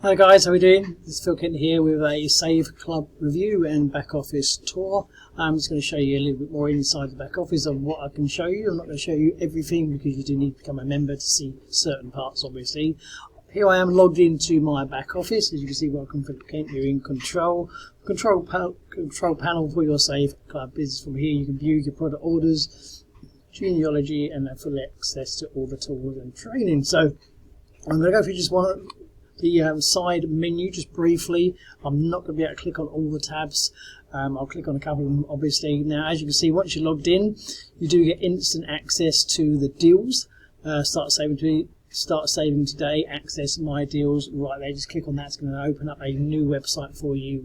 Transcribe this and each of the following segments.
Hi guys, how are we doing? This is Phil Kent here with a Save Club review and back office tour. I'm just going to show you a little bit more inside the back office of what I can show you. I'm not going to show you everything because you do need to become a member to see certain parts, obviously. Here I am logged into my back office. As you can see, welcome Phil Kent. You're in control panel for your Save Club business. From here you can view your product orders, genealogy, and have full access to all the tools and training. So I'm going to go through just the side menu just briefly. I'm not going to be able to click on all the tabs. I'll click on a couple of them obviously. Now as you can see, once you're logged in, you do get instant access to the deals. Start saving today, access my deals right there. Just click on that. It's going to open up a new website for you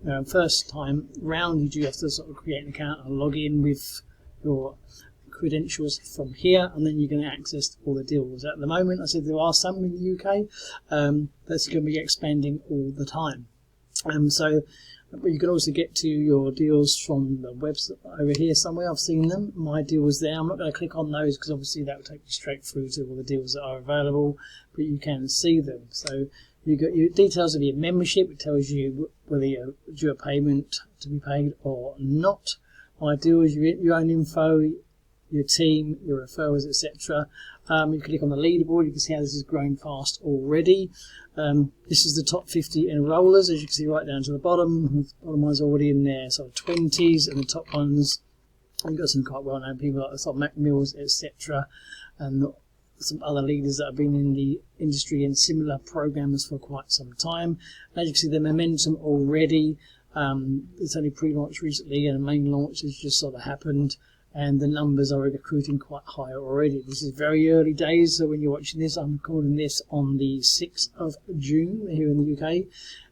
where first time round you do have to sort of create an account and log in with your credentials from here, and then you can access all the deals. At the moment, I said there are some in the UK. That's going to be expanding all the time. But you can also get to your deals from the website over here somewhere. I've seen them. My deals there. I'm not going to click on those because obviously that will take you straight through to all the deals that are available, but you can see them. So you've got your details of your membership. It tells you whether you're due a payment to be paid or not. My deals, your own info, your team, your referrals, etc. You click on the leaderboard. You can see how this is growing fast already. This is the top 50 enrollers, as you can see right down to the bottom. The bottom one's already in there, sort of 20s, and the top ones, you've got some quite well-known people like sort of Mac Mills, etc., and some other leaders that have been in the industry in similar programs for quite some time. As you can see, the momentum already. It's only pre-launched recently, and the main launch has just sort of happened. And the numbers are recruiting quite high already. This is very early days, so when you're watching this, I'm recording this on the 6th of June here in the UK.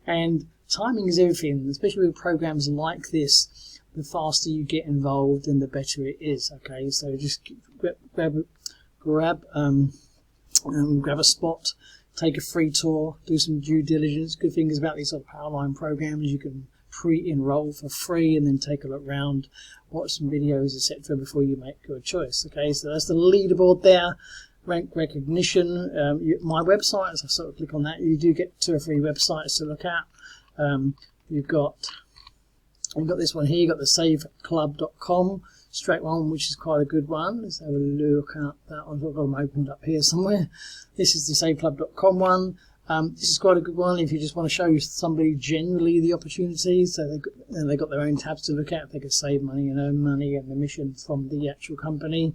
And timing is everything, especially with programs like this. The faster you get involved, and the better it is. Okay, so just grab a spot, take a free tour, do some due diligence. Good things about these sort of Powerline programs, you can pre-enroll for free and then take a look around, watch some videos, etc. before you make your choice. Okay, so that's the leaderboard there. Rank recognition. My website, as I sort of click on that, you do get 2 or 3 websites to look at. You've got this one here. You've got the saveclub.com straight one, which is quite a good one. Let's have a look at that one. I've got them opened up here somewhere. This is the saveclub.com one. This is quite a good one if you just want to show somebody generally the opportunities. So they've got their own tabs to look at. They can save money and earn money and the mission from the actual company.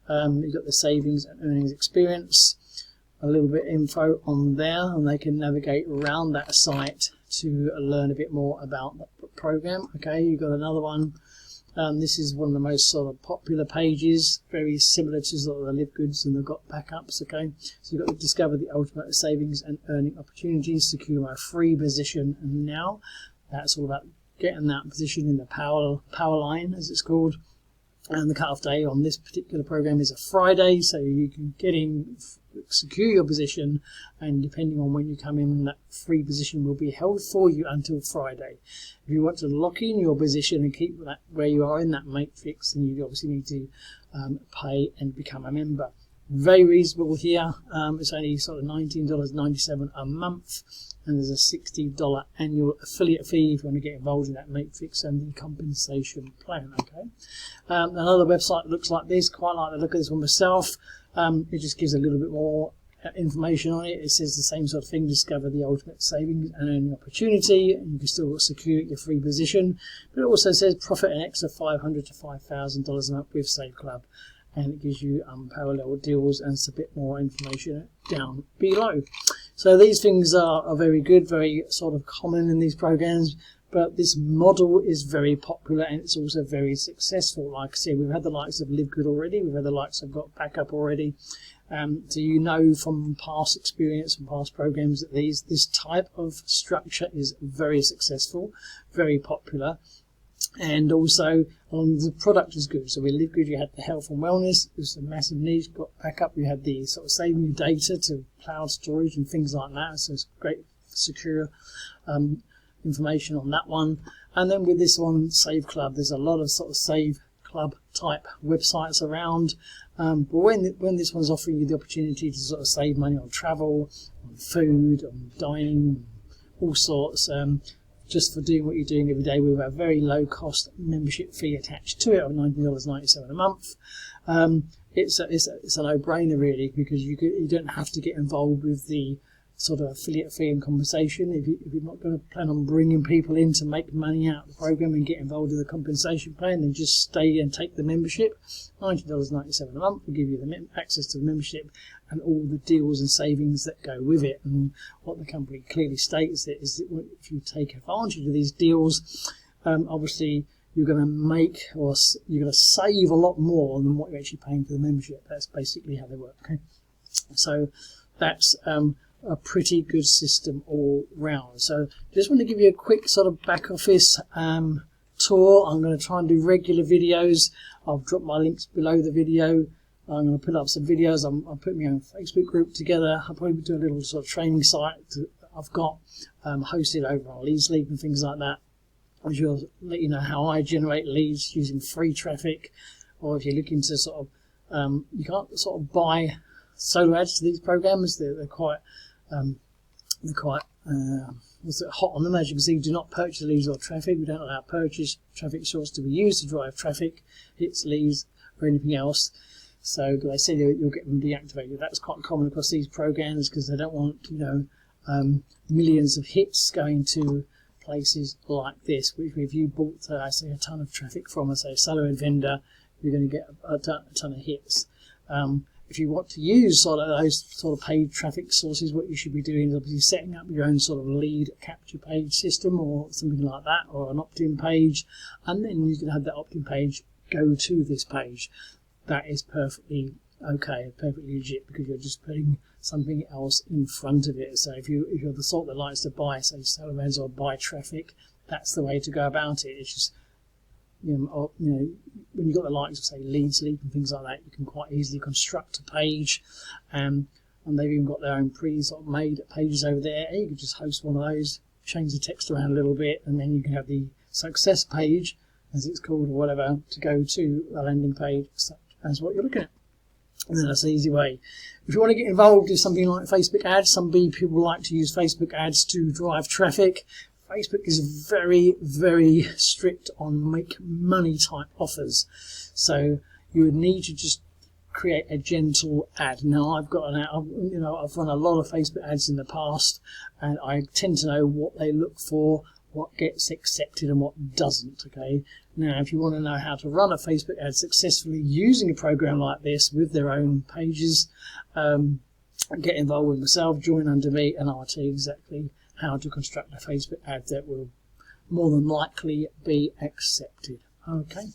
You've got the savings and earnings experience. A little bit of info on there, and they can navigate around that site to learn a bit more about the program. Okay, you've got another one. This is one of the most sort of popular pages, very similar to sort of the Live Goods and the Got Backups. Okay, so you've got to discover the ultimate savings and earning opportunities, secure my free position now. That's all about getting that position in the power line, as it's called. And the cut-off day on this particular program is a Friday, so you can get in, secure your position, and depending on when you come in, that free position will be held for you until Friday. If you want to lock in your position and keep that where you are in that matrix, then you obviously need to pay and become a member. Very reasonable here. It's only sort of $19.97 a month, and there's a $60 annual affiliate fee if you want to get involved in that matrix and the compensation plan. Okay. Another website looks like this. Quite like the look of this one myself. It just gives a little bit more information on it. It says the same sort of thing: discover the ultimate savings and earning opportunity, and you can still secure your free position. But it also says profit an extra $500 to $5,000 a month with Save Club. And it gives you parallel deals and it's a bit more information down below. So these things are very good, very sort of common in these programs, but this model is very popular and it's also very successful. Like I said, we've had the likes of Live Good already, we've had the likes of Got Backup already. So you know from past experience and past programs that this type of structure is very successful, very popular. And also the product is good. So with Live Good you had the health and wellness, it was a massive niche. Got Backup, you had the sort of saving data to cloud storage and things like that, so it's great secure information on that one. And then with this one, Save Club, there's a lot of sort of Save Club type websites around. But when this one's offering you the opportunity to sort of save money on travel, on food, on dining, all sorts, just for doing what you're doing every day with a very low cost membership fee attached to it of $19.97 a month, it's a no-brainer really, because you don't have to get involved with the sort of affiliate fee and compensation. If you're not going to plan on bringing people in to make money out of the program and get involved in the compensation plan, then just stay and take the membership. $19.97 a month will give you the access to the membership and all the deals and savings that go with it. And what the company clearly states is that if you take advantage of these deals, obviously you're going to make, or you're going to save a lot more than what you're actually paying for the membership. That's basically how they work. Okay, so that's a pretty good system all round. So just want to give you a quick sort of back office tour. I'm going to try and do regular videos. I'll drop my links below the video. I'm going to put up some videos. I'm putting my own Facebook group together. I'll probably do a little sort of training site that I've got hosted over on Leaderboard and things like that, which will let you know how I generate leads using free traffic. Or if you're looking to sort of, you can't sort of buy solo ads to these programs. They're quite hot on them. As you can see, do not purchase leads or traffic. We don't allow purchase traffic source to be used to drive traffic, hits, leads, or anything else. So they say you'll get them deactivated. That's quite common across these programs because they don't want, millions of hits going to places like this. If you bought, say, a ton of traffic from a solo ad vendor, you're going to get a ton of hits. If you want to use sort of those sort of paid traffic sources, what you should be doing is obviously setting up your own sort of lead capture page system or something like that, or an opt-in page, and then you can have that opt-in page go to this page. That is perfectly okay, perfectly legit, because you're just putting something else in front of it. So if you're the sort that likes to buy, say, solo ads or buy traffic, that's the way to go about it. It's just when you've got the likes of, say, Leads Leap and things like that, you can quite easily construct a page, and they've even got their own made pages over there. You can just host one of those, change the text around a little bit, and then you can have the success page, as it's called, or whatever, to go to a landing page, such as what you're looking at. And then that's an easy way. If you want to get involved with something like Facebook ads, some people like to use Facebook ads to drive traffic. Facebook is very, very strict on make money type offers. So you would need to just create a gentle ad. Now I've run a lot of Facebook ads in the past, and I tend to know what they look for, what gets accepted and what doesn't. Okay. Now, if you want to know how to run a Facebook ad successfully using a program like this with their own pages, get involved with myself, join under me, and I'll tell you exactly how to construct a Facebook ad that will more than likely be accepted. Okay,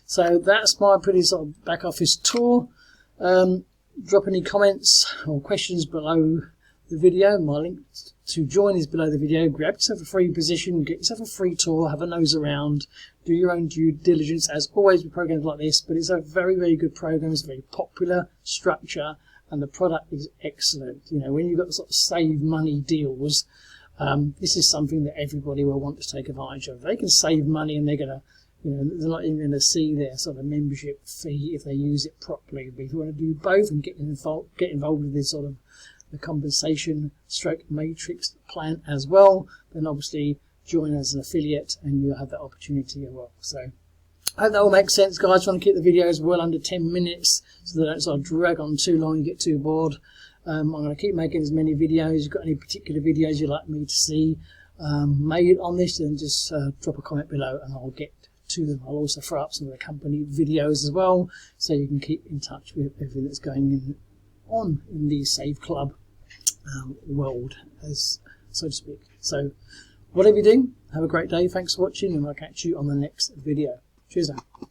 so that's my pretty sort of back office tour. Drop any comments or questions below the video. My link to join is below the video. Grab yourself a free position, get yourself a free tour, have a nose around, do your own due diligence, as always with programs like this. But it's a very, very good program. It's a very popular structure, and the product is excellent. When you've got sort of save money deals, this is something that everybody will want to take advantage of. They can save money, and they're going to, they're not even going to see their sort of membership fee if they use it properly. But if you want to do both and get involved with this sort of the compensation stroke matrix plan as well, then obviously join as an affiliate and you'll have that opportunity as well. So I hope that all makes sense, guys. Trying to keep the videos well under 10 minutes so they don't sort of drag on too long and get too bored. I'm going to keep making as many videos. If you've got any particular videos you'd like me to see made on this, then just drop a comment below and I'll get to them. I'll also throw up some of the company videos as well, so you can keep in touch with everything that's going on in the Save Club world, as so to speak. So whatever you do, have a great day. Thanks for watching, and I'll catch you on the next video. Cheers now.